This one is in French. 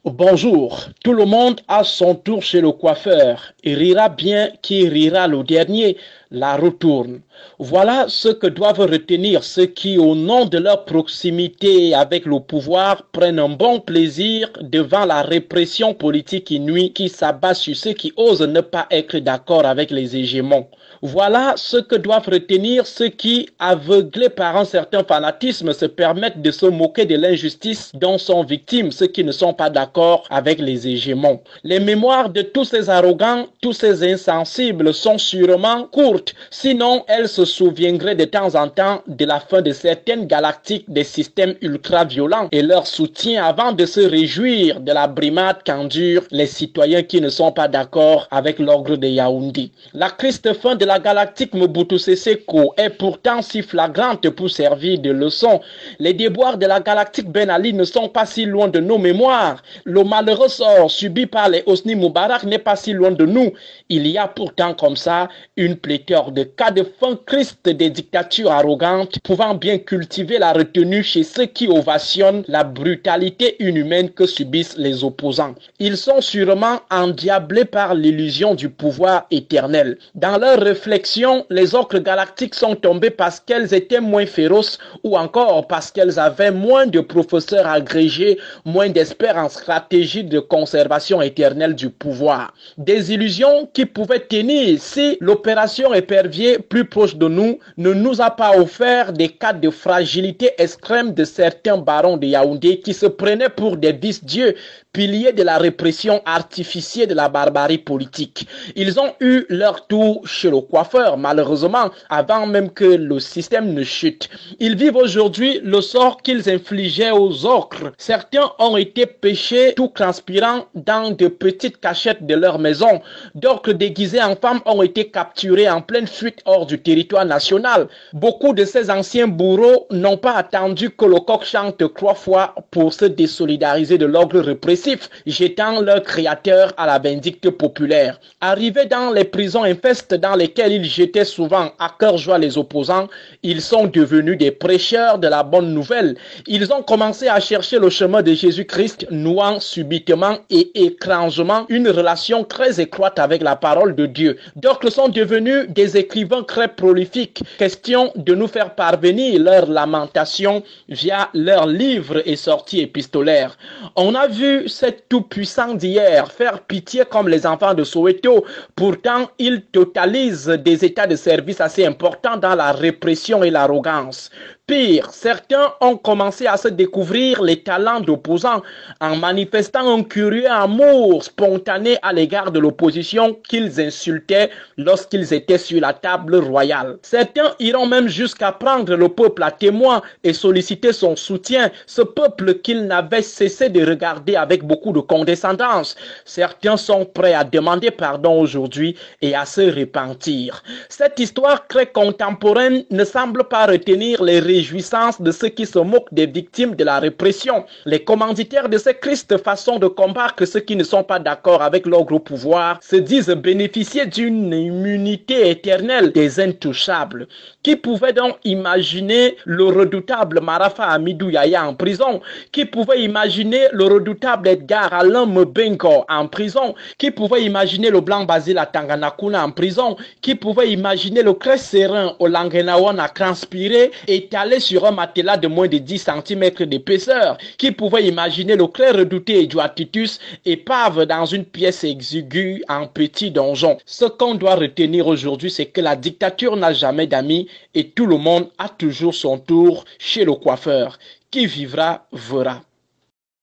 Bonjour, tout le monde a son tour chez le coiffeur. Il rira bien qui rira le dernier, la retourne. Voilà ce que doivent retenir ceux qui, au nom de leur proximité avec le pouvoir, prennent un bon plaisir devant la répression politique inouïe qui s'abat sur ceux qui osent ne pas être d'accord avec les hégémons. Voilà ce que doivent retenir ceux qui, aveuglés par un certain fanatisme, se permettent de se moquer de l'injustice dont sont victimes ceux qui ne sont pas d'accord avec les hégémons. Les mémoires de tous ces arrogants, tous ces insensibles sont sûrement courtes, sinon elles se souviendraient de temps en temps de la fin de certaines galactiques des systèmes ultra-violents et leur soutien avant de se réjouir de la brimade qu'endurent les citoyens qui ne sont pas d'accord avec l'ordre de Yaoundé. La triste fin de la galactique Mobutu Sese Ko est pourtant si flagrante pour servir de leçon. Les déboires de la galactique Ben Ali ne sont pas si loin de nos mémoires. Le malheureux sort subi par les Hosni Moubarak n'est pas si loin de nous. Il y a pourtant comme ça une pléthore de cas de fin Christ des dictatures arrogantes pouvant bien cultiver la retenue chez ceux qui ovationnent la brutalité inhumaine que subissent les opposants. Ils sont sûrement endiablés par l'illusion du pouvoir éternel. Dans leur réflexion, les orques galactiques sont tombées parce qu'elles étaient moins féroces ou encore parce qu'elles avaient moins de professeurs agrégés, moins d'experts en stratégie de conservation éternelle du pouvoir. Des illusions qui pouvaient tenir si l'opération Épervier, plus proche de nous, ne nous a pas offert des cas de fragilité extrême de certains barons de Yaoundé qui se prenaient pour des vice-dieux, piliers de la répression artificielle de la barbarie politique. Ils ont eu leur tour chez le coiffeur, malheureusement, avant même que le système ne chute. Ils vivent aujourd'hui le sort qu'ils infligeaient aux ocres. Certains ont été pêchés tout transpirant dans de petites cachettes de leur maison. D'autres déguisés en femmes ont été capturés en pleine fuite hors du territoire national. Beaucoup de ces anciens bourreaux n'ont pas attendu que le coq chante 3 fois pour se désolidariser de l'ordre répressif, jetant leur créateur à la vindicte populaire. Arrivés dans les prisons infestes dans lesquelles ils jetaient souvent à cœur joie les opposants, ils sont devenus des prêcheurs de la bonne nouvelle. Ils ont commencé à chercher le chemin de Jésus-Christ, nouant subitement et étrangement une relation très étroite avec la parole de Dieu. D'autres sont devenus des écrivains très prolifiques. Question de nous faire parvenir leurs lamentations via leurs livres et sorties épistolaires. On a vu cet tout-puissant d'hier faire pitié comme les enfants de Soweto. Pourtant, il totalise des états de service assez importants dans la répression et l'arrogance. Pire, certains ont commencé à se découvrir les talents d'opposants en manifestant un curieux amour spontané à l'égard de l'opposition qu'ils insultaient lorsqu'ils étaient sur la table royale. Certains iront même jusqu'à prendre le peuple à témoin et solliciter son soutien, ce peuple qu'ils n'avaient cessé de regarder avec beaucoup de condescendance. Certains sont prêts à demander pardon aujourd'hui et à se repentir. Cette histoire très contemporaine ne semble pas retenir les réjouissances de ceux qui se moquent des victimes de la répression. Les commanditaires de ces tristes façons de combattre ceux qui ne sont pas d'accord avec leur gros pouvoir se disent bénéficier d'une immunité éternelle des intouchables. Qui pouvait donc imaginer le redoutable Marafa Amidou Yaya en prison? Qui pouvait imaginer le redoutable Edgar Alain Mbengo en prison? Qui pouvait imaginer le blanc Basile à Tanganakuna en prison? Qui pouvait imaginer le crêpe serein au Langenawan à transpirer étalé sur un matelas de moins de 10 cm d'épaisseur? Qui pouvait imaginer le crêpe redouté du Atitus épave dans une pièce exiguë en petit donjon? Ce qu'on doit retenir aujourd'hui, c'est que la dictature n'a jamais d'amis et tout le monde a toujours son tour chez le coiffeur. Qui vivra, verra.